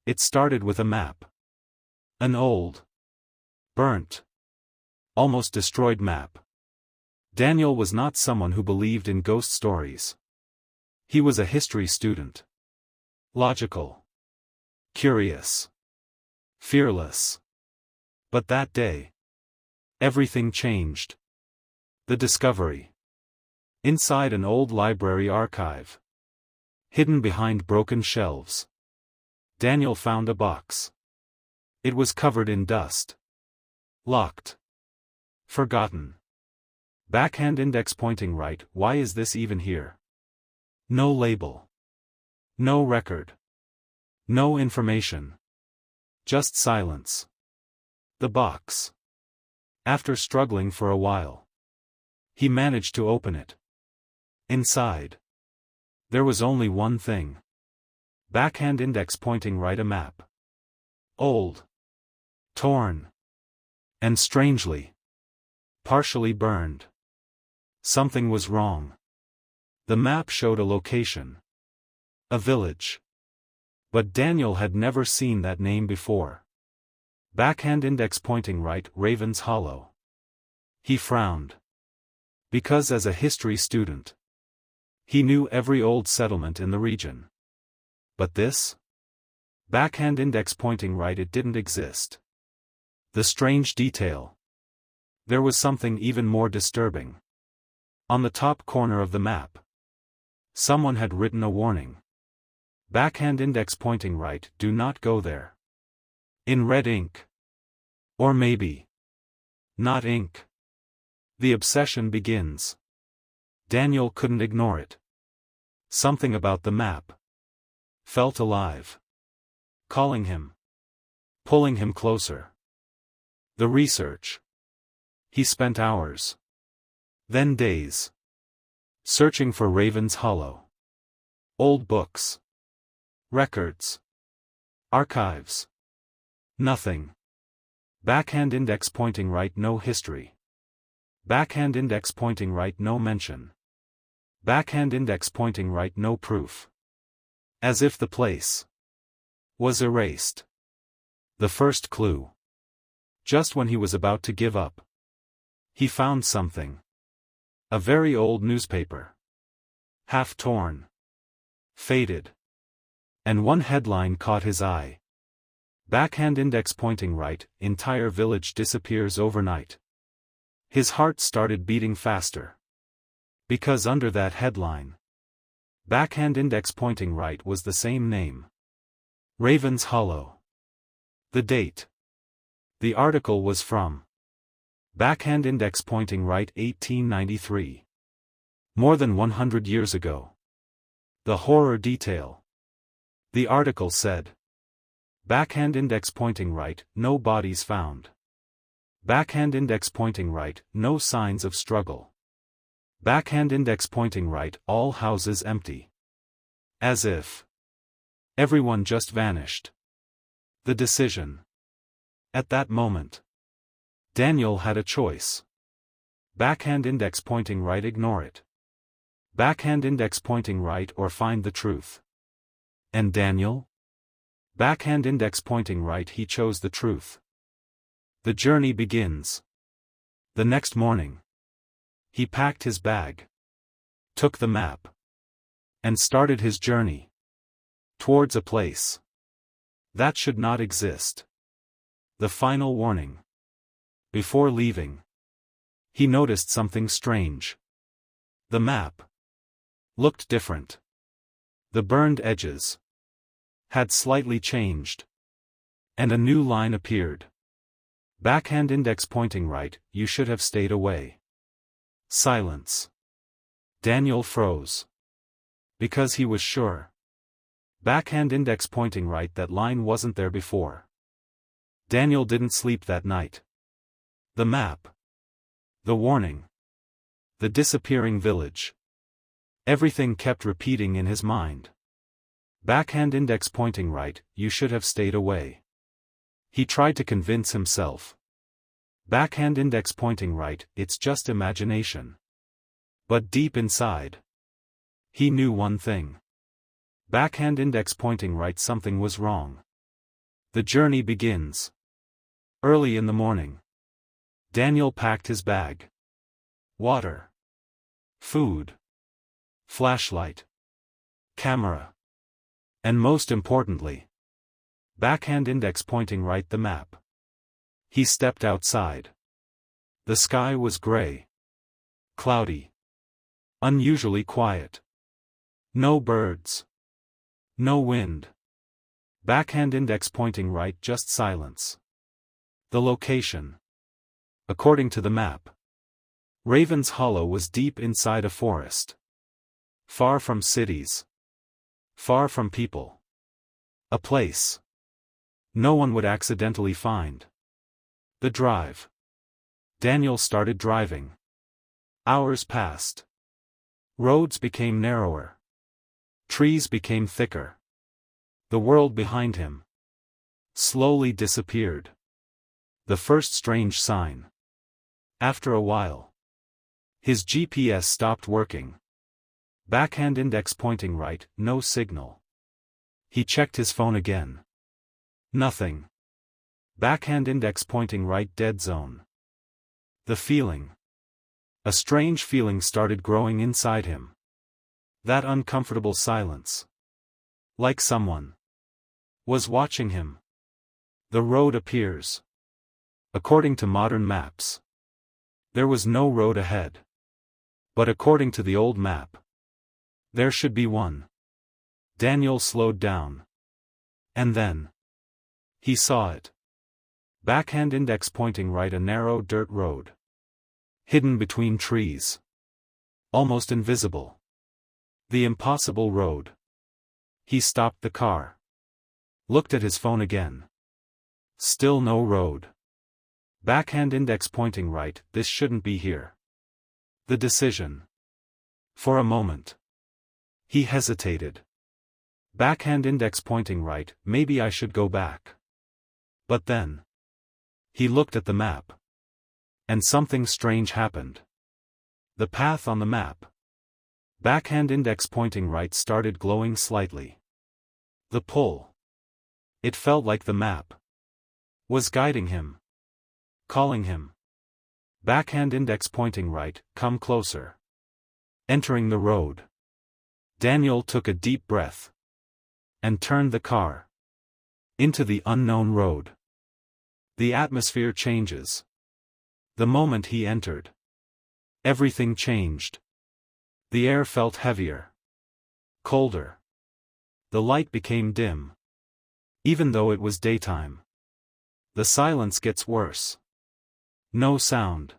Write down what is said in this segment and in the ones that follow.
It started with a map. An old, burnt, almost destroyed map. Daniel was not someone who believed in ghost stories. He was a history student. Logical. Curious. Fearless. But that day, everything changed. The discovery. Inside an old library archive. Hidden behind broken shelves. Daniel found a box. It was covered in dust. Locked. Forgotten. Backhand index pointing right. Why is this even here? No label. No record. No information. Just silence. The box. After struggling for a while, he managed to open it. Inside, there was only one thing. Backhand index pointing right, a map. Old. Torn. And strangely, partially burned. Something was wrong. The map showed a location. A village. But Daniel had never seen that name before. Backhand index pointing right, Raven's Hollow. He frowned. Because as a history student, he knew every old settlement in the region. But this? Backhand index pointing right, it didn't exist. The strange detail. There was something even more disturbing. On the top corner of the map, someone had written a warning. Backhand index pointing right, do not go there. In red ink. Or maybe not ink. The obsession begins. Daniel couldn't ignore it. Something about the map felt alive. Calling him. Pulling him closer. The research. He spent hours. Then days. Searching for Raven's Hollow. Old books. Records. Archives. Nothing. Backhand index pointing right, no history. Backhand index pointing right, no mention. Backhand index pointing right, no proof. As if the place was erased. The first clue. Just when he was about to give up, he found something. A very old newspaper. Half torn. Faded. And one headline caught his eye. Backhand index pointing right, entire village disappears overnight. His heart started beating faster. Because under that headline, backhand index pointing right, was the same name. Raven's Hollow. The date. The article was from backhand index pointing right, 1893. More than 100 years ago. The horror detail. The article said, backhand index pointing right, no bodies found. Backhand index pointing right, no signs of struggle. Backhand index pointing right, all houses empty. As if everyone just vanished. The decision. At that moment, Daniel had a choice. Backhand index pointing right, ignore it. Backhand index pointing right, or find the truth. And Daniel? Backhand index pointing right, he chose the truth. The journey begins. The next morning, he packed his bag, took the map, and started his journey towards a place that should not exist. The final warning. Before leaving, he noticed something strange. The map looked different. The burned edges had slightly changed. And a new line appeared. Backhand index pointing right, you should have stayed away. Silence. Daniel froze. Because he was sure. Backhand index pointing right, that line wasn't there before. Daniel didn't sleep that night. The map. The warning. The disappearing village. Everything kept repeating in his mind. Backhand index pointing right, you should have stayed away. He tried to convince himself. Backhand index pointing right, it's just imagination. But deep inside, he knew one thing. Backhand index pointing right, something was wrong. The journey begins. Early in the morning. Daniel packed his bag. Water. Food. Flashlight. Camera. And most importantly, backhand index pointing right the map. He stepped outside. The sky was gray. Cloudy. Unusually quiet. No birds. No wind. Backhand index pointing right, just silence. The location. According to the map, Raven's Hollow was deep inside a forest. Far from cities. Far from people. A place no one would accidentally find. The drive. Daniel started driving. Hours passed. Roads became narrower. Trees became thicker. The world behind him slowly disappeared. The first strange sign. After a while, his GPS stopped working. Backhand index pointing right, no signal. He checked his phone again. Nothing. Backhand index pointing right, dead zone. The feeling. A strange feeling started growing inside him. That uncomfortable silence. Like someone was watching him. The road appears. According to modern maps, there was no road ahead. But according to the old map, there should be one. Daniel slowed down. And then he saw it. Backhand index pointing right, a narrow dirt road. Hidden between trees. Almost invisible. The impossible road. He stopped the car. Looked at his phone again. Still no road. Backhand index pointing right, this shouldn't be here. The decision. For a moment, he hesitated. Backhand index pointing right, maybe I should go back. But then he looked at the map. And something strange happened. The path on the map, backhand index pointing right, started glowing slightly. The pull. It felt like the map was guiding him. Calling him. Backhand index pointing right, come closer. Entering the road. Daniel took a deep breath. And turned the car. Into the unknown road. The atmosphere changes. The moment he entered, everything changed. The air felt heavier. Colder. The light became dim. Even though it was daytime. The silence gets worse. No sound.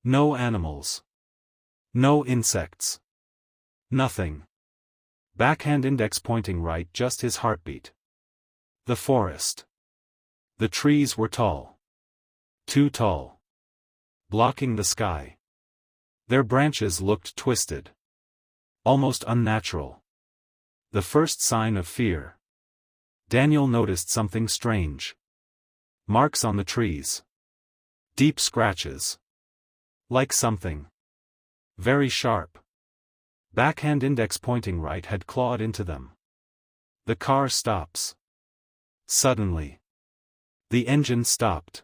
No animals. No insects. Nothing. Backhand index pointing right, just his heartbeat. The forest. The trees were tall. Too tall. Blocking the sky. Their branches looked twisted. Almost unnatural. The first sign of fear. Daniel noticed something strange. Marks on the trees. Deep scratches. Like something very sharp. Backhand index pointing right had clawed into them. The car stops. Suddenly. The engine stopped.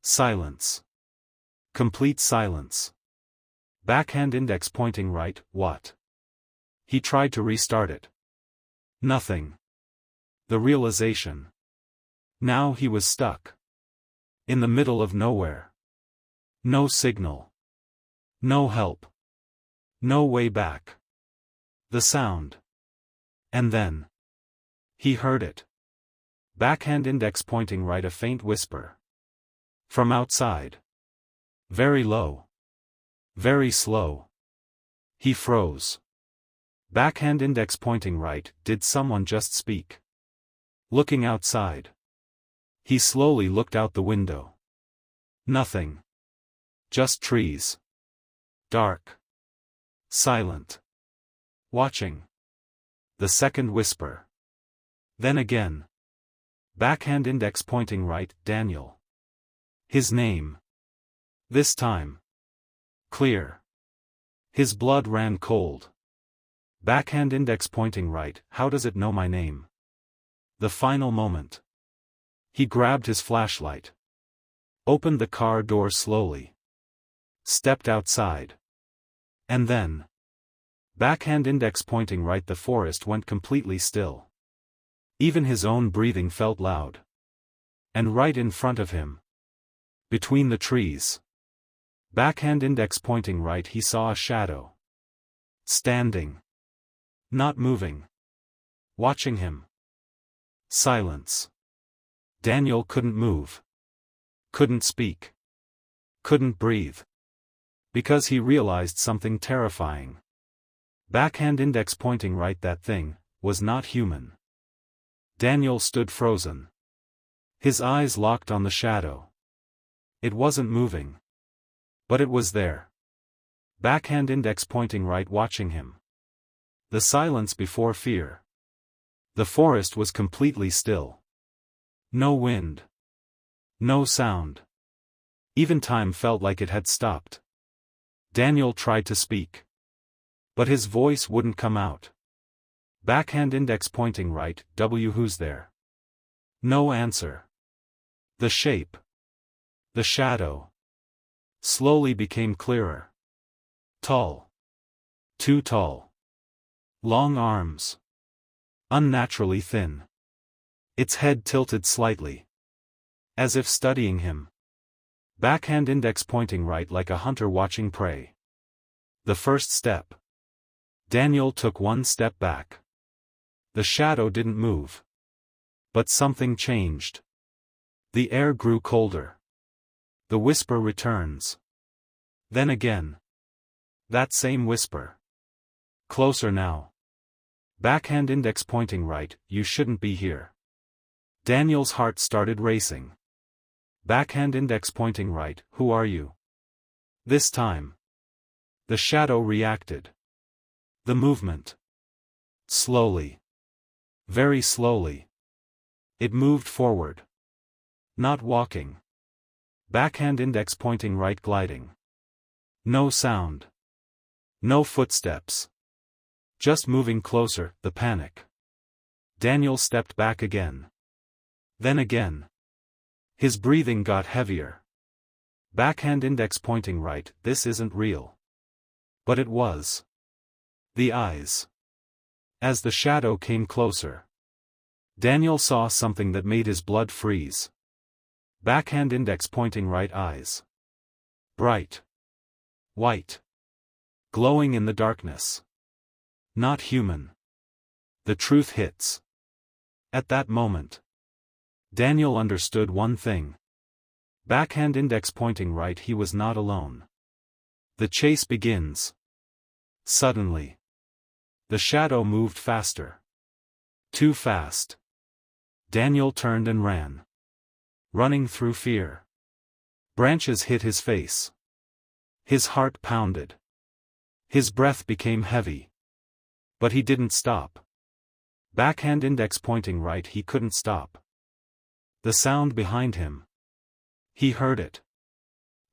Silence. Complete silence. Backhand index pointing right, what? He tried to restart it. Nothing. The realization. Now he was stuck. In the middle of nowhere. No signal. No help. No way back. The sound. And then he heard it. Backhand index pointing right, a faint whisper. From outside. Very low. Very slow. He froze. Backhand index pointing right, did someone just speak? Looking outside. He slowly looked out the window. Nothing. Just trees. Dark. Silent. Watching. The second whisper. Then again. Backhand index pointing right, Daniel. His name. This time. Clear. His blood ran cold. Backhand index pointing right, how does it know my name? The final moment. He grabbed his flashlight. Opened the car door slowly. Stepped outside. And then, backhand index pointing right, the forest went completely still. Even his own breathing felt loud. And right in front of him, between the trees, backhand index pointing right, he saw a shadow. Standing. Not moving. Watching him. Silence. Daniel couldn't move. Couldn't speak. Couldn't breathe. Because he realized something terrifying. Backhand index pointing right, that thing was not human. Daniel stood frozen. His eyes locked on the shadow. It wasn't moving. But it was there. Backhand index pointing right, watching him. The silence before fear. The forest was completely still. No wind. No sound. Even time felt like it had stopped. Daniel tried to speak. But his voice wouldn't come out. Backhand index pointing right, who's there? No answer. The shape. The shadow. Slowly became clearer. Tall. Too tall. Long arms. Unnaturally thin. Its head tilted slightly. As if studying him. Backhand index pointing right, like a hunter watching prey. The first step. Daniel took one step back. The shadow didn't move. But something changed. The air grew colder. The whisper returns. Then again. That same whisper. Closer now. Backhand index pointing right, you shouldn't be here. Daniel's heart started racing. Backhand index pointing right, who are you? This time. The shadow reacted. The movement. Slowly. Very slowly. It moved forward. Not walking. Backhand index pointing right, gliding. No sound. No footsteps. Just moving closer, the panic. Daniel stepped back again. Then again. His breathing got heavier. Backhand index pointing right, this isn't real. But it was. The eyes. As the shadow came closer, Daniel saw something that made his blood freeze. Backhand index pointing right eyes. Bright. White. Glowing in the darkness. Not human. The truth hits. At that moment, Daniel understood one thing. Backhand index pointing right, he was not alone. The chase begins. Suddenly. The shadow moved faster. Too fast. Daniel turned and ran. Running through fear. Branches hit his face. His heart pounded. His breath became heavy. But he didn't stop. Backhand index pointing right, he couldn't stop. The sound behind him. He heard it.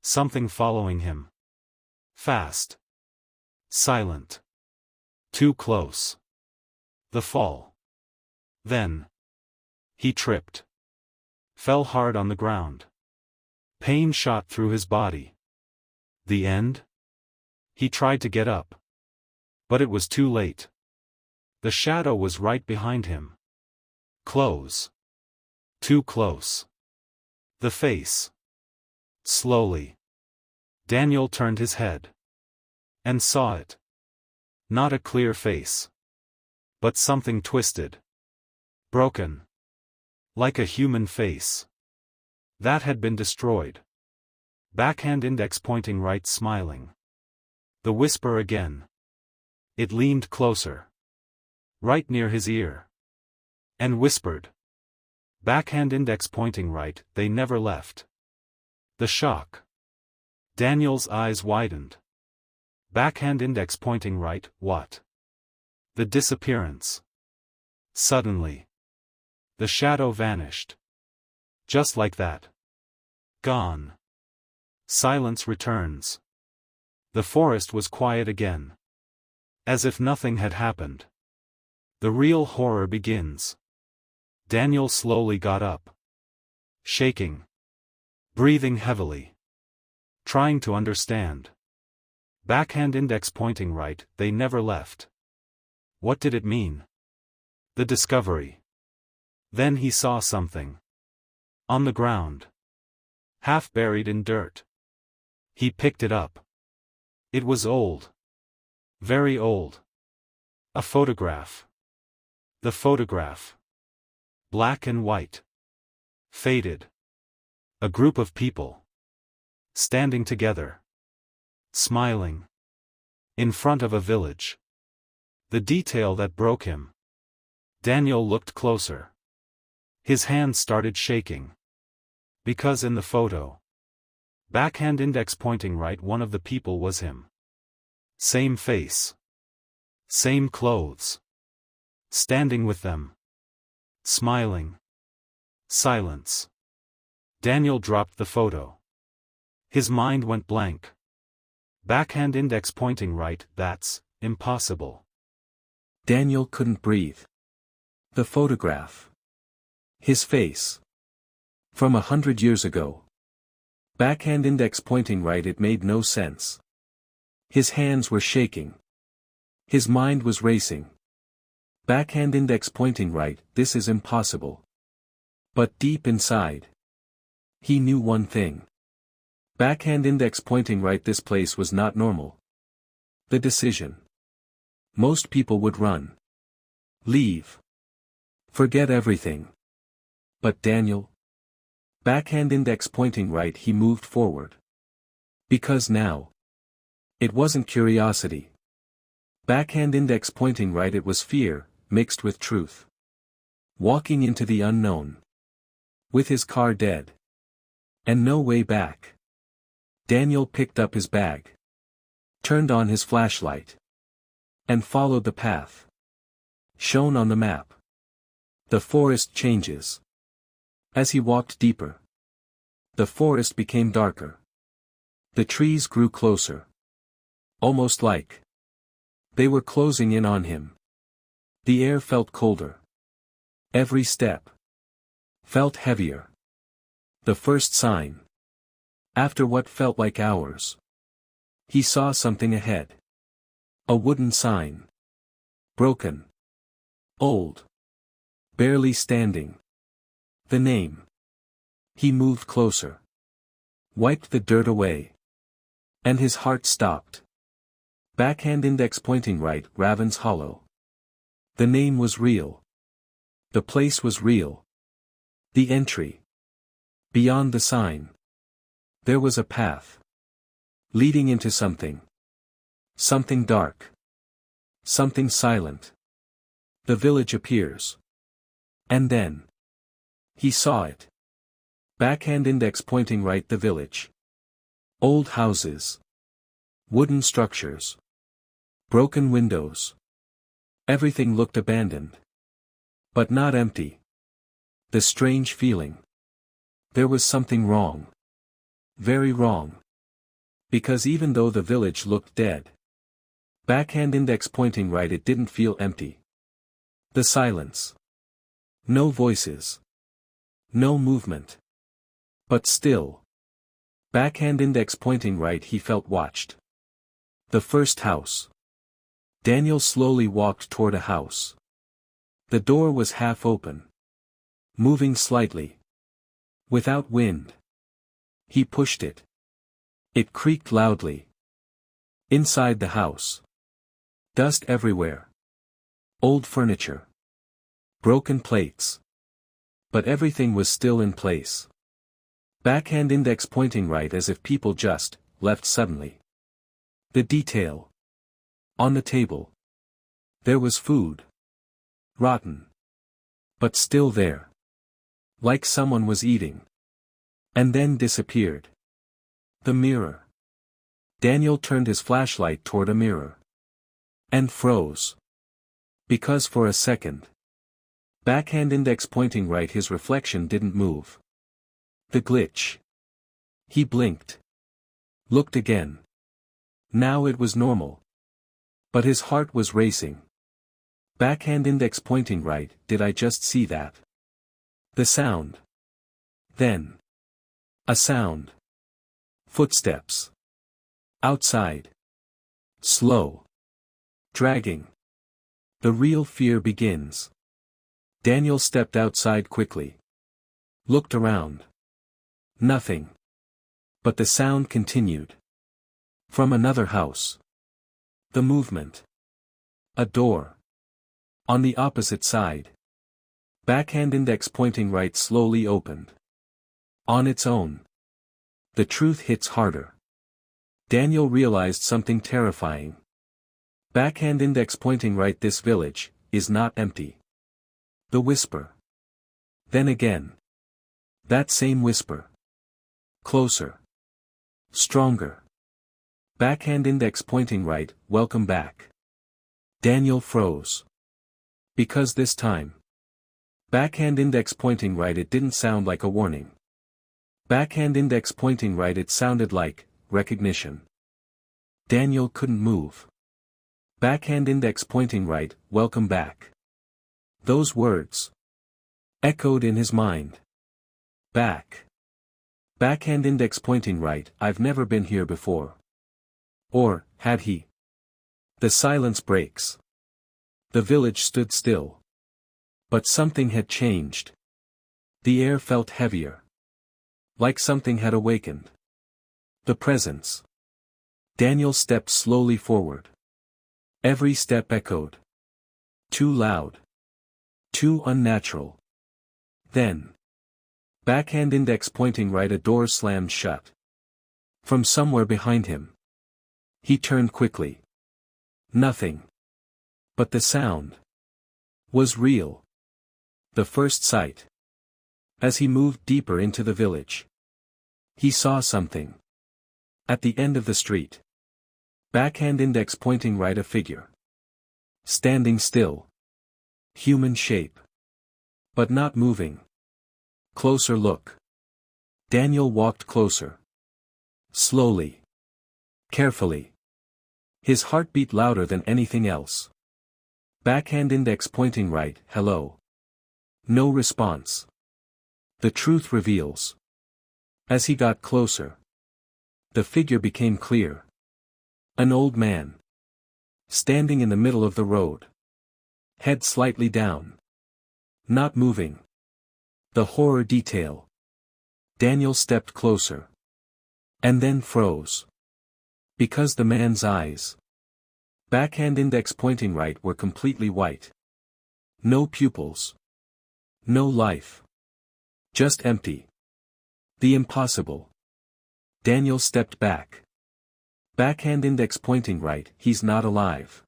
Something following him. Fast. Silent. Too close. The fall. Then. He tripped. Fell hard on the ground. Pain shot through his body. The end? He tried to get up. But it was too late. The shadow was right behind him. Close. Too close. The face. Slowly. Daniel turned his head. And saw it. Not a clear face. But something twisted. Broken. Like a human face. That had been destroyed. Backhand index pointing right, smiling. The whisper again. It leaned closer. Right near his ear. And whispered. Backhand index pointing right, they never left. The shock. Daniel's eyes widened. Backhand index pointing right, what? The disappearance. Suddenly. The shadow vanished. Just like that. Gone. Silence returns. The forest was quiet again. As if nothing had happened. The real horror begins. Daniel slowly got up. Shaking. Breathing heavily. Trying to understand. Backhand index pointing right, they never left. What did it mean? The discovery. Then he saw something. On the ground. Half buried in dirt. He picked it up. It was old. Very old. A photograph. The photograph. Black and white. Faded. A group of people. Standing together. Smiling. In front of a village. The detail that broke him. Daniel looked closer. His hands started shaking. Because in the photo. Backhand index pointing right, one of the people was him. Same face. Same clothes. Standing with them. Smiling. Silence. Daniel dropped the photo. His mind went blank. Backhand index pointing right, that's impossible. Daniel couldn't breathe. The photograph. His face. From 100 years ago. Backhand index pointing right, it made no sense. His hands were shaking. His mind was racing. Backhand index pointing right, this is impossible. But deep inside. He knew one thing. Backhand index pointing right, this place was not normal. The decision. Most people would run. Leave. Forget everything. But Daniel? Backhand index pointing right, he moved forward. Because now. It wasn't curiosity. Backhand index pointing right, it was fear, mixed with truth. Walking into the unknown. With his car dead. And no way back. Daniel picked up his bag. Turned on his flashlight. And followed the path. Shown on the map. The forest changes. As he walked deeper. The forest became darker. The trees grew closer. Almost like. They were closing in on him. The air felt colder. Every step. Felt heavier. The first sign. After what felt like hours. He saw something ahead. A wooden sign. Broken. Old. Barely standing. The name. He moved closer. Wiped the dirt away. And his heart stopped. Backhand index pointing right, Raven's Hollow. The name was real. The place was real. The entry. Beyond the sign. There was a path. Leading into something. Something dark. Something silent. The village appears. And then. He saw it. Backhand index pointing right, the village. Old houses. Wooden structures. Broken windows. Everything looked abandoned. But not empty. The strange feeling. There was something wrong. Very wrong. Because even though the village looked dead. Backhand index pointing right, it didn't feel empty. The silence. No voices. No movement. But still. Backhand index pointing right, he felt watched. The first house. Daniel slowly walked toward a house. The door was half open. Moving slightly. Without wind. He pushed it. It creaked loudly. Inside the house. Dust everywhere. Old furniture. Broken plates. But everything was still in place. Backhand index pointing right, as if people just left suddenly. The detail. On the table. There was food. Rotten. But still there. Like someone was eating. And then disappeared. The mirror. Daniel turned his flashlight toward a mirror. And froze. Because for a second. Backhand index pointing right, his reflection didn't move. The glitch. He blinked. Looked again. Now it was normal. But his heart was racing. Backhand index pointing right, did I just see that? The sound. Then. A sound. Footsteps. Outside. Slow. Dragging. The real fear begins. Daniel stepped outside quickly. Looked around. Nothing. But the sound continued. From another house. The movement. A door. On the opposite side. Backhand index pointing right slowly opened. On its own. The truth hits harder. Daniel realized something terrifying. Backhand index pointing right, this village is not empty. The whisper. Then again. That same whisper. Closer. Stronger. Backhand index pointing right, welcome back. Daniel froze. Because this time. Backhand index pointing right, it didn't sound like a warning. Backhand index pointing right, it sounded like recognition. Daniel couldn't move. Backhand index pointing right, welcome back. Those words echoed in his mind. Back. Backhand index pointing right, I've never been here before. Or, had he? The silence breaks. The village stood still. But something had changed. The air felt heavier. Like something had awakened. The presence. Daniel stepped slowly forward. Every step echoed. Too loud. Too unnatural. Then. Backhand index pointing right, a door slammed shut. From somewhere behind him. He turned quickly. Nothing. But the sound. Was real. The first sight. As he moved deeper into the village. He saw something. At the end of the street. Backhand index pointing right, a figure. Standing still. Human shape. But not moving. Closer look. Daniel walked closer. Slowly. Carefully. His heart beat louder than anything else. Backhand index pointing right, hello. No response. The truth reveals. As he got closer. The figure became clear. An old man. Standing in the middle of the road. Head slightly down. Not moving. The horror detail. Daniel stepped closer. And then froze. Because the man's eyes. Backhand index pointing right, were completely white. No pupils. No life. Just empty. The impossible. Daniel stepped back. Backhand index pointing right, he's not alive.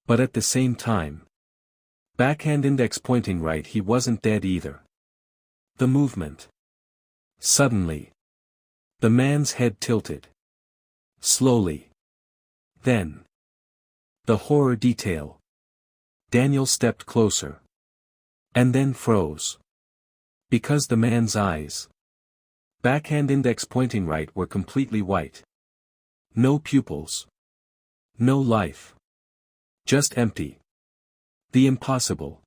But at the same time. Backhand index pointing right, he wasn't dead either. The movement. Suddenly. The man's head tilted. Slowly. Then. The horror detail. Daniel stepped closer. And then froze. Because the man's eyes. Backhand index pointing right, were completely white. No pupils. No life. Just empty. The impossible.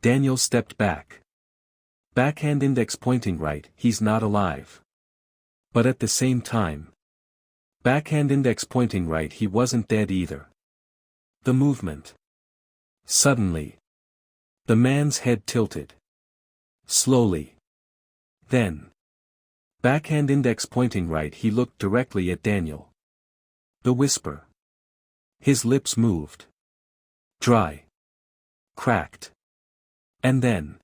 Daniel stepped back. Backhand index pointing right, he's not alive. But at the same time. Backhand index pointing right, he wasn't dead either. The movement. Suddenly. The man's head tilted. Slowly. Then. Backhand index pointing right, he looked directly at Daniel. The whisper. His lips moved. Dry. Cracked. And then.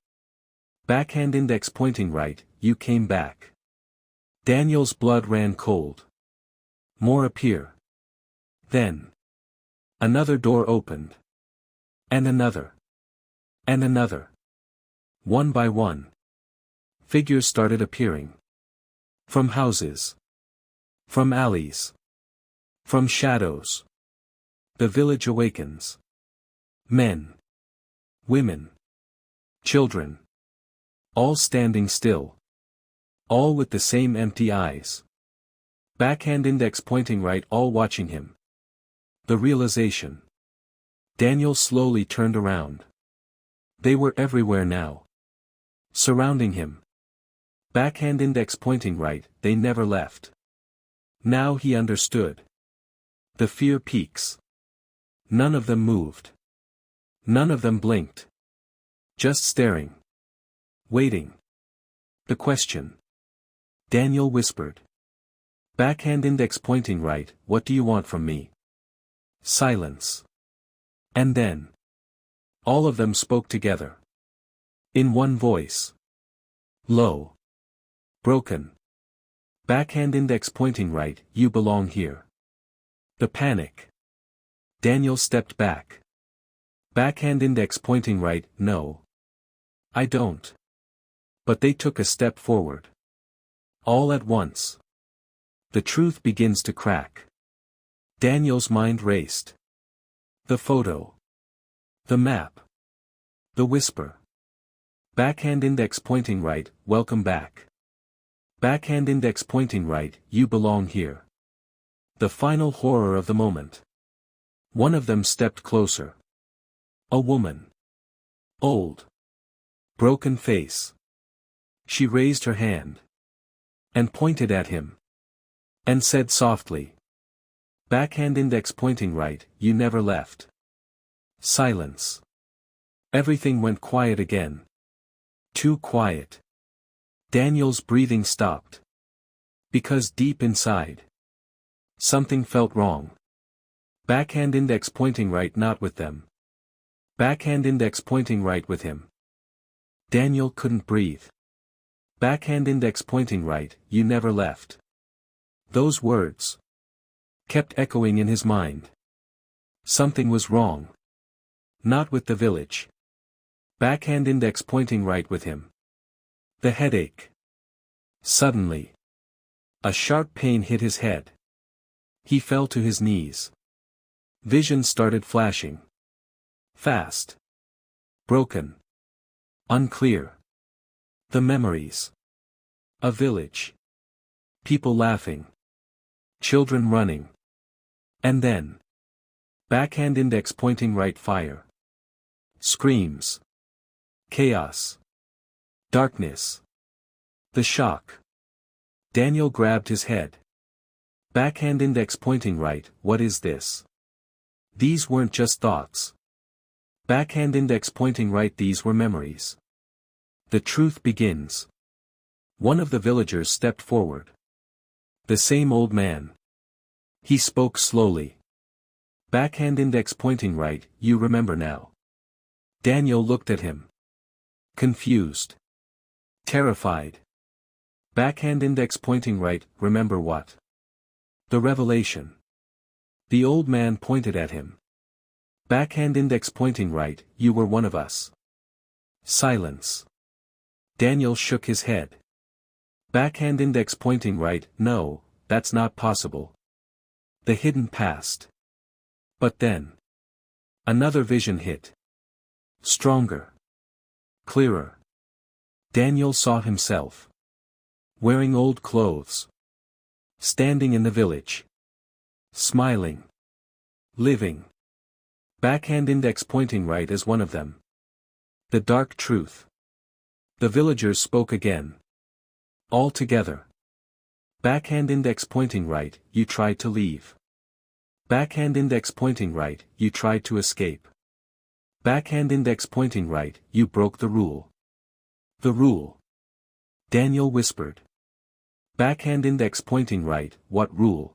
Backhand index pointing right, you came back. Daniel's blood ran cold. More appear. Then. Another door opened. And another. And another. One by one. Figures started appearing. From houses. From alleys. From shadows. The village awakens. Men. Women. Children. All standing still. All with the same empty eyes. Backhand index pointing right, all watching him. The realization. Daniel slowly turned around. They were everywhere now. Surrounding him. Backhand index pointing right, they never left. Now he understood. The fear peaks. None of them moved. None of them blinked. Just staring. Waiting. The question. Daniel whispered. Backhand index pointing right, what do you want from me? Silence. And then. All of them spoke together. In one voice. Low. Broken. Backhand index pointing right, you belong here. The panic. Daniel stepped back. Backhand index pointing right, no. I don't. But they took a step forward. All at once. The truth begins to crack. Daniel's mind raced. The photo. The map. The whisper. Backhand index pointing right, welcome back. Backhand index pointing right, you belong here. The final horror of the moment. One of them stepped closer. A woman. Old. Broken face. She raised her hand. And pointed at him. And said softly. Backhand index pointing right, you never left. Silence. Everything went quiet again. Too quiet. Daniel's breathing stopped. Because deep inside. Something felt wrong. Backhand index pointing right, not with them. Backhand index pointing right with him. Daniel couldn't breathe. Backhand index pointing right, you never left. Those words kept echoing in his mind. Something was wrong. Not with the village. Backhand index pointing right with him. The headache. Suddenly. A sharp pain hit his head. He fell to his knees. Vision started flashing. Fast. Broken. Unclear. The memories. A village. People laughing. Children running. And then. Backhand index pointing right, fire. Screams. Chaos. Darkness. The shock. Daniel grabbed his head. Backhand index pointing right, what is this? These weren't just thoughts. Backhand index pointing right, these were memories. The truth begins. One of the villagers stepped forward. The same old man. He spoke slowly. Backhand index pointing right, you remember now. Daniel looked at him. Confused. Terrified. Backhand index pointing right, remember what? The revelation. The old man pointed at him. Backhand index pointing right, you were one of us. Silence. Daniel shook his head. Backhand index pointing right, no, that's not possible. The hidden past. But then. Another vision hit. Stronger. Clearer. Daniel saw himself. Wearing old clothes. Standing in the village. Smiling. Living. Backhand index pointing right as one of them. The dark truth. The villagers spoke again. All together. Backhand index pointing right, you tried to leave. Backhand index pointing right, you tried to escape. Backhand index pointing right, you broke the rule. The rule. Daniel whispered. Backhand index pointing right, what rule?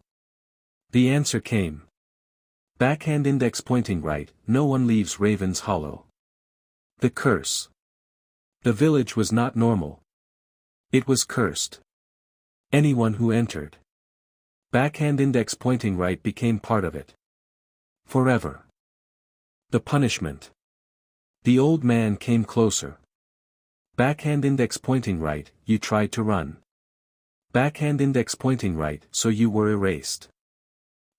The answer came. Backhand index pointing right, no one leaves Raven's Hollow. The curse. The village was not normal. It was cursed. Anyone who entered. Backhand index pointing right became part of it. Forever. The punishment. The old man came closer. Backhand index pointing right, you tried to run. Backhand index pointing right, so you were erased.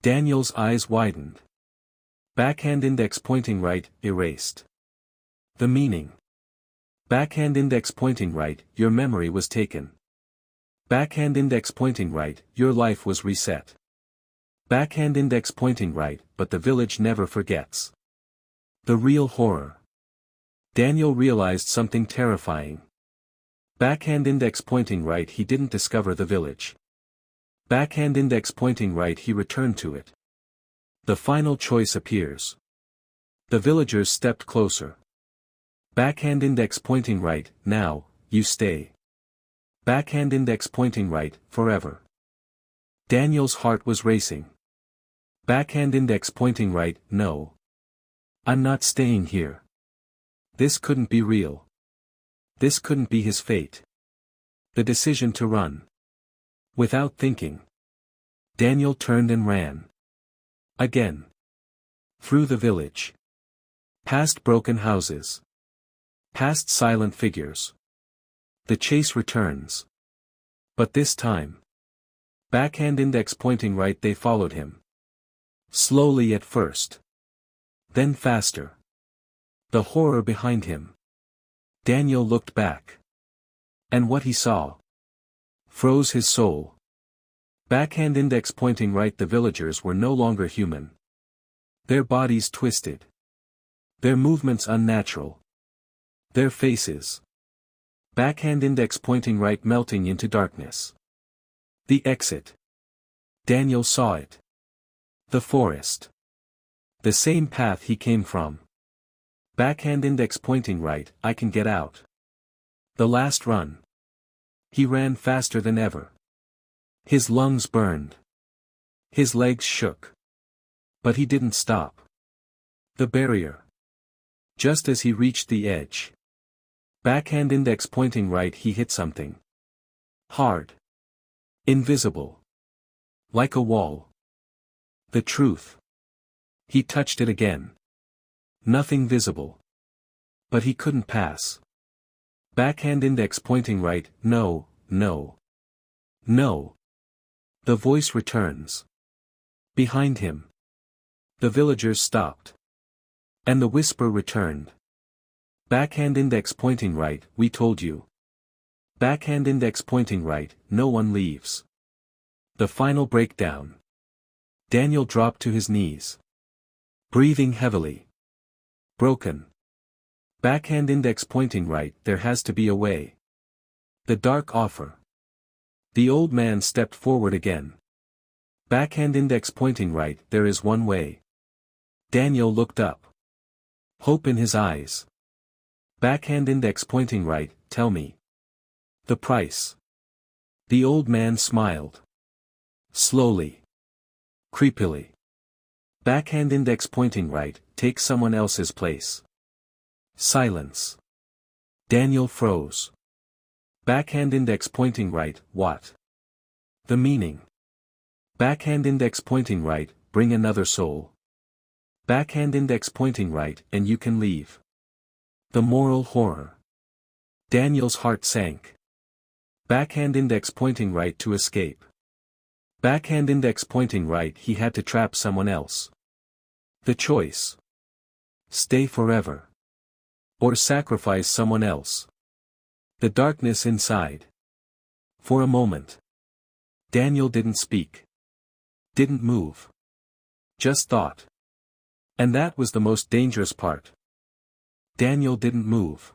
Daniel's eyes widened. Backhand index pointing right, erased. The meaning. Backhand index pointing right, your memory was taken. Backhand index pointing right, your life was reset. Backhand index pointing right, but the village never forgets. The real horror. Daniel realized something terrifying. Backhand index pointing right. He didn't discover the village. Backhand index pointing right. He returned to it. The final choice appears. The villagers stepped closer. Backhand index pointing right. Now, you stay. Backhand index pointing right, forever. Daniel's heart was racing. Backhand index pointing right. No. I'm not staying here. This couldn't be real. This couldn't be his fate. The decision to run. Without thinking, Daniel turned and ran. Again. Through the village. Past broken houses. Past silent figures. The chase returns. But this time. Backhand index pointing right. They followed him. Slowly at first. Then faster. The horror behind him. Daniel looked back. And what he saw froze his soul. Backhand index pointing right. The villagers were no longer human. Their bodies twisted. Their movements unnatural. Their faces. Backhand index pointing right melting into darkness. The exit. Daniel saw it. The forest. The same path he came from. Backhand index pointing right. I can get out. The last run. He ran faster than ever. His lungs burned. His legs shook. But he didn't stop. The barrier. Just as he reached the edge. Backhand index pointing right. He hit something. Hard. Invisible. Like a wall. The truth. He touched it again. Nothing visible. But he couldn't pass. Backhand index pointing right. No, no. No. The voice returns. Behind him. The villagers stopped. And the whisper returned. Backhand index pointing right. We told you. Backhand index pointing right. No one leaves. The final breakdown. Daniel dropped to his knees. Breathing heavily. Broken. Backhand index pointing right. There has to be a way. The dark offer. The old man stepped forward again. Backhand index pointing right. There is one way. Daniel looked up. Hope in his eyes. Backhand index pointing right. Tell me. The price. The old man smiled. Slowly. Creepily. Backhand index pointing right. Take someone else's place. Silence. Daniel froze. Backhand index pointing right. What? The meaning. Backhand index pointing right. Bring another soul. Backhand index pointing right. And you can leave. The moral horror. Daniel's heart sank. Backhand index pointing right. To escape. Backhand index pointing right. He had to trap someone else. The choice. Stay forever. Or sacrifice someone else. The darkness inside. For a moment. Daniel didn't speak. Didn't move. Just thought. And that was the most dangerous part. Daniel didn't move.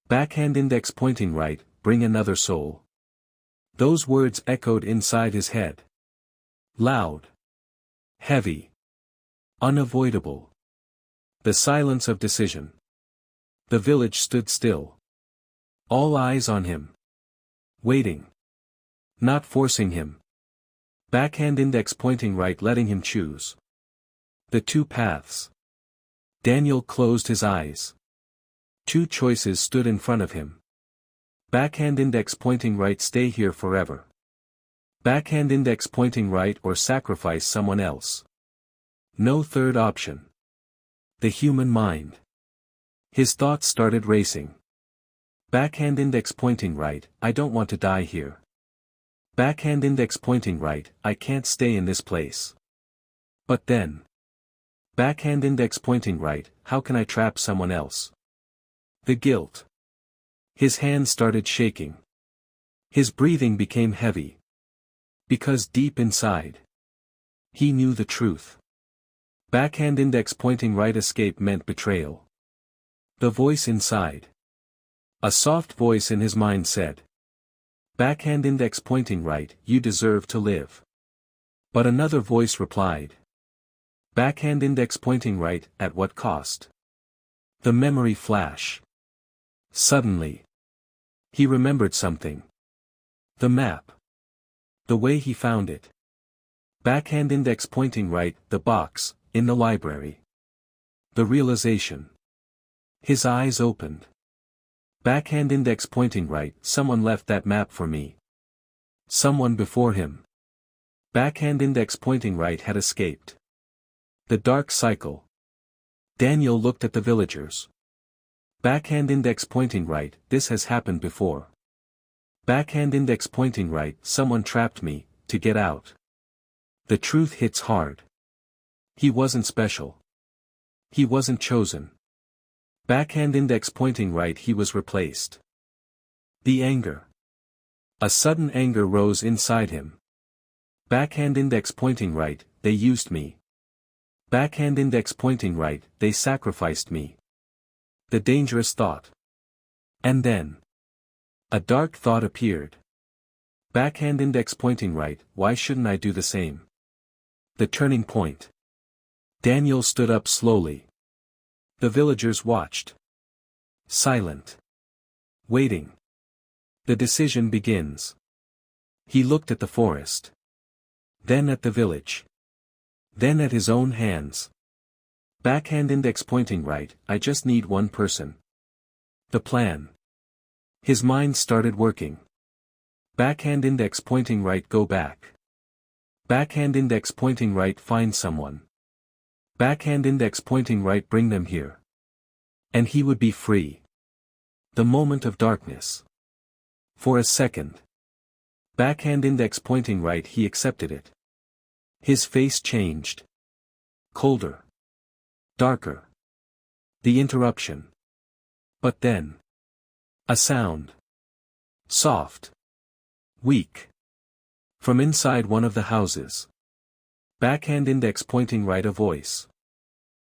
Backhand index pointing right. Bring another soul. Those words echoed inside his head. Loud. Heavy. Unavoidable. The silence of decision. The village stood still. All eyes on him. Waiting. Not forcing him. Backhand index pointing right. Letting him choose. The two paths. Daniel closed his eyes. Two choices stood in front of him. Backhand index pointing right. Stay here forever. Backhand index pointing right. Or sacrifice someone else. No third option. The human mind. His thoughts started racing. Backhand index pointing right. I don't want to die here. Backhand index pointing right. I can't stay in this place. But then. Backhand index pointing right. How can I trap someone else? The guilt. His hands started shaking. His breathing became heavy. Because deep inside. He knew the truth. Backhand index pointing right. Escape meant betrayal. The voice inside. A soft voice in his mind said. Backhand index pointing right, you deserve to live. But another voice replied. Backhand index pointing right, at what cost? The memory flash. Suddenly. He remembered something. The map. The way he found it. Backhand index pointing right, the box, in the library. The realization. His eyes opened. Backhand index pointing right, someone left that map for me. Someone before him. Backhand index pointing right had escaped. The dark cycle. Daniel looked at the villagers. Backhand index pointing right, this has happened before. Backhand index pointing right, someone trapped me, to get out. The truth hits hard. He wasn't special. He wasn't chosen. Backhand index pointing right, he was replaced. The anger. A sudden anger rose inside him. Backhand index pointing right, they used me. Backhand index pointing right, they sacrificed me. The dangerous thought. And then. A dark thought appeared. Backhand index pointing right, why shouldn't I do the same? The turning point. Daniel stood up slowly. The villagers watched. Silent. Waiting. The decision begins. He looked at the forest. Then at the village. Then at his own hands. Backhand index pointing right, I just need one person. The plan. His mind started working. Backhand index pointing right, go back. Backhand index pointing right, find someone. Backhand index pointing right, bring them here. And he would be free. The moment of darkness. For a second. Backhand index pointing right, he accepted it. His face changed. Colder. Darker. The interruption. But then. A sound. Soft. Weak. From inside one of the houses. Backhand index pointing right, a voice.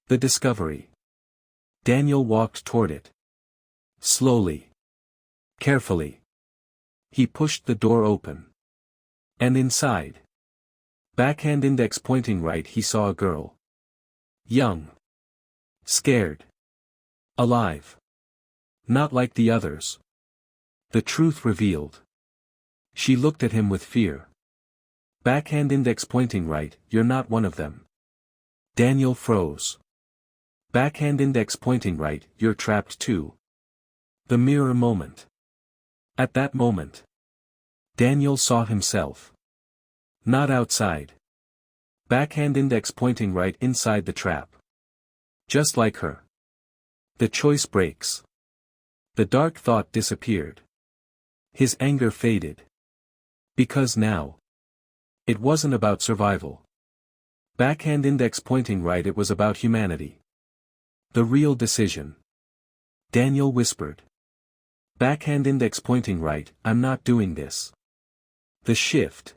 The discovery. Daniel walked toward it. Slowly. Carefully. He pushed the door open. And inside. Backhand index pointing right, he saw a girl. Young. Scared. Alive. Not like the others. The truth revealed. She looked at him with fear. Backhand index pointing right, you're not one of them. Daniel froze. Backhand index pointing right, you're trapped too. The mirror moment. At that moment. Daniel saw himself. Not outside. Backhand index pointing right, inside the trap. Just like her. The choice breaks. The dark thought disappeared. His anger faded. Because now. It wasn't about survival. Backhand index pointing right, it was about humanity. The real decision. Daniel whispered. Backhand index pointing right, I'm not doing this. The shift.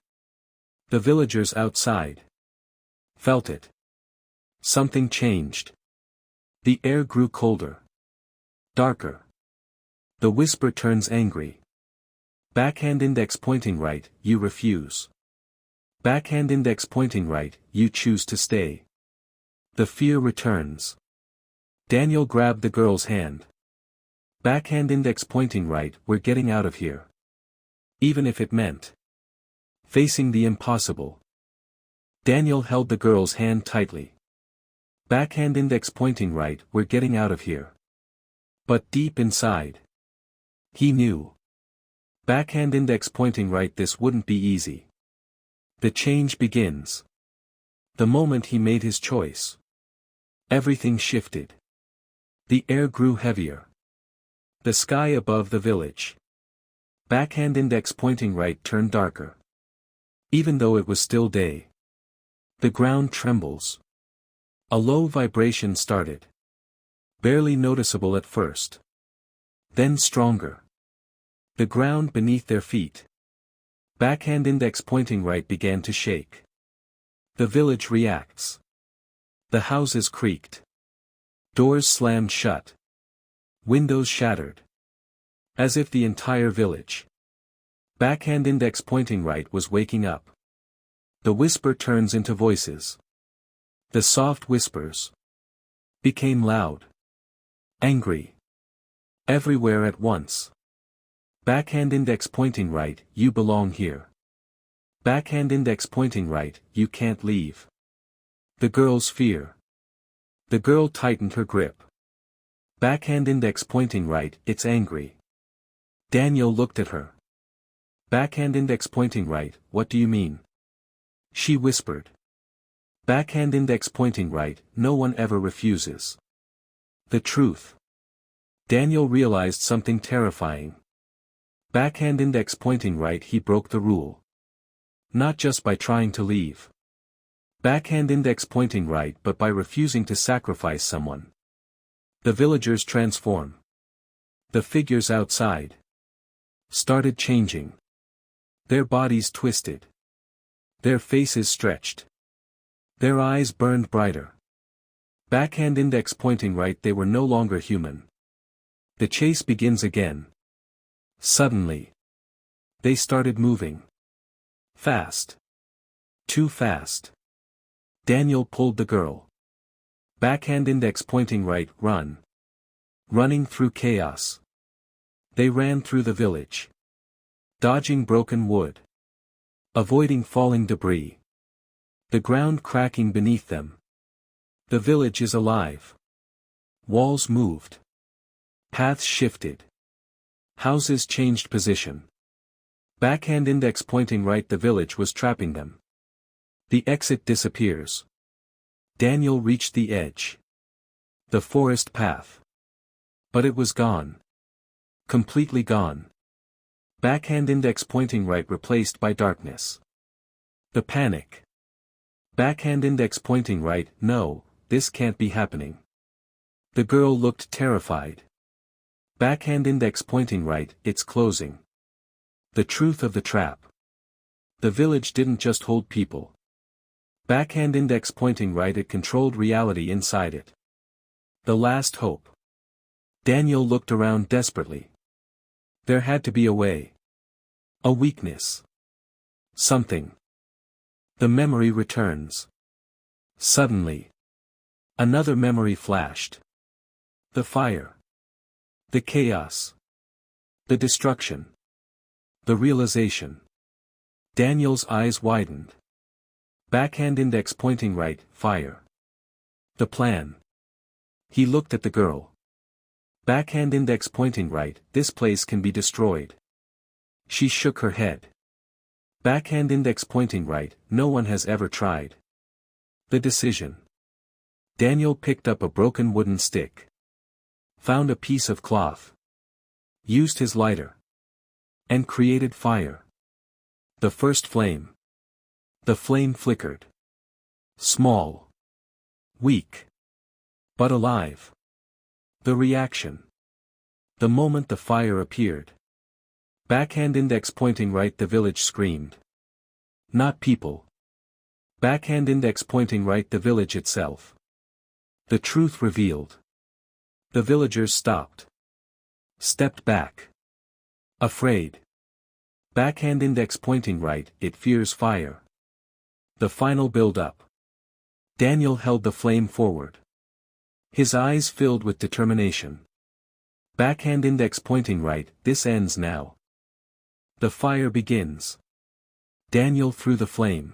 The villagers outside. Felt it. Something changed. The air grew colder. Darker. The whisper turns angry. Backhand index pointing right, you refuse. Backhand index pointing right, you choose to stay. The fear returns. Daniel grabbed the girl's hand. Backhand index pointing right, we're getting out of here. Even if it meant facing the impossible. Daniel held the girl's hand tightly. Backhand index pointing right, we're getting out of here. But deep inside. He knew. Backhand index pointing right, this wouldn't be easy. The change begins. The moment he made his choice. Everything shifted. The air grew heavier. The sky above the village. Backhand index pointing right turned darker. Even though it was still day. The ground trembles. A low vibration started. Barely noticeable at first. Then stronger. The ground beneath their feet. Backhand index pointing right began to shake. The village reacts. The houses creaked. Doors slammed shut. Windows shattered. As if the entire village. Backhand index pointing right was waking up. The whisper turns into voices. The soft whispers became loud. Angry. Everywhere at once. Backhand index pointing right, you belong here. Backhand index pointing right, you can't leave. The girl's fear. The girl tightened her grip. Backhand index pointing right, it's angry. Daniel looked at her. Backhand index pointing right, what do you mean? She whispered. Backhand index pointing right, no one ever refuses. The truth. Daniel realized something terrifying. Backhand index pointing right, he broke the rule. Not just by trying to leave. Backhand index pointing right, but by refusing to sacrifice someone. The villagers transform. The figures outside started changing. Their bodies twisted. Their faces stretched. Their eyes burned brighter. Backhand index pointing right, they were no longer human. The chase begins again. Suddenly. They started moving. Fast. Too fast. Daniel pulled the girl. Backhand index pointing right, run. Running through chaos. They ran through the village. Dodging broken wood. Avoiding falling debris. The ground cracking beneath them. The village is alive. Walls moved. Paths shifted. Houses changed position. Backhand index pointing right, the village was trapping them. The exit disappears. Daniel reached the edge. The forest path. But it was gone. Completely gone. Backhand index pointing right replaced by darkness. The panic. Backhand index pointing right, no, this can't be happening. The girl looked terrified. Backhand index pointing right, it's closing. The truth of the trap. The village didn't just hold people. Backhand index pointing right, it controlled reality inside it. The last hope. Daniel looked around desperately. There had to be a way. A weakness. Something. The memory returns. Suddenly. Another memory flashed. The fire. The chaos. The destruction. The realization. Daniel's eyes widened. Backhand index pointing right, fire. The plan. He looked at the girl. Backhand index pointing right, this place can be destroyed. She shook her head. Backhand index pointing right, no one has ever tried. The decision. Daniel picked up a broken wooden stick. Found a piece of cloth. Used his lighter. And created fire. The first flame. The flame flickered. Small. Weak. But alive. The reaction. The moment the fire appeared. Backhand index pointing right, the village screamed. Not people. Backhand index pointing right, the village itself. The truth revealed. The villagers stopped. Stepped back. Afraid. Backhand index pointing right, it fears fire. The final build-up. Daniel held the flame forward. His eyes filled with determination. Backhand index pointing right, this ends now. The fire begins. Daniel threw the flame.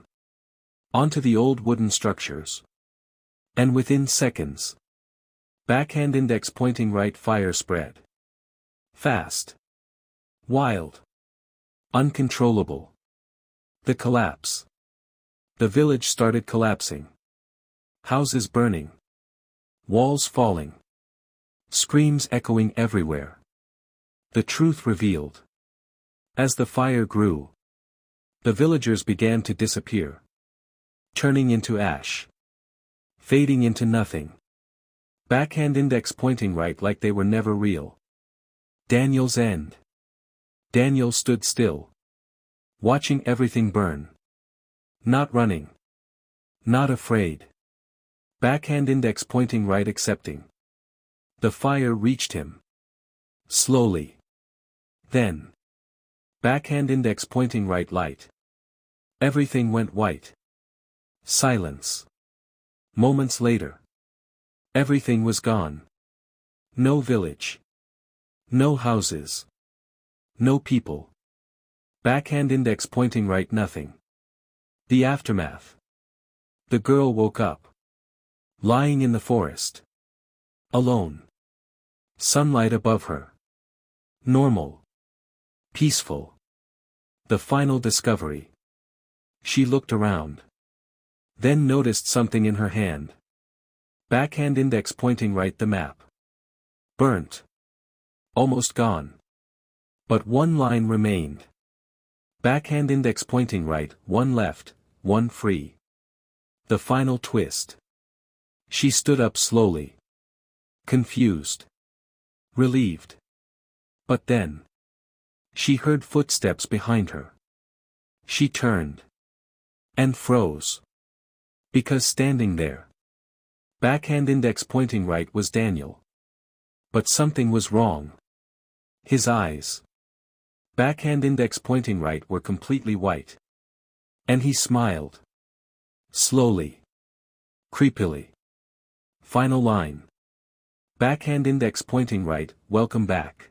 Onto the old wooden structures. And within seconds. Backhand index pointing right, fire spread. Fast. Wild. Uncontrollable. The collapse. The village started collapsing. Houses burning. Walls falling. Screams echoing everywhere. The truth revealed. As the fire grew, the villagers began to disappear. Turning into ash. Fading into nothing. Backhand index pointing right, like they were never real. Daniel's end. Daniel stood still. Watching everything burn. Not running. Not afraid. Backhand index pointing right, accepting. The fire reached him. Slowly. then. Backhand index pointing right light. Everything went white. Silence. Moments later. Everything was gone. No village. No houses. No people. Backhand index pointing right nothing. The aftermath. The girl woke up. Lying in the forest. Alone. Sunlight above her. Normal. Peaceful. The final discovery. She looked around. Then noticed something in her hand. Backhand index pointing right the map. Burnt. Almost gone. But one line remained. Backhand index pointing right, one left, one free. The final twist. She stood up slowly. Confused. Relieved. But then. She heard footsteps behind her. She turned. And froze. Because standing there. Backhand index pointing right was Daniel. But something was wrong. His eyes. Backhand index pointing right were completely white. And he smiled. Slowly. Creepily. Final line. Backhand index pointing right, welcome back.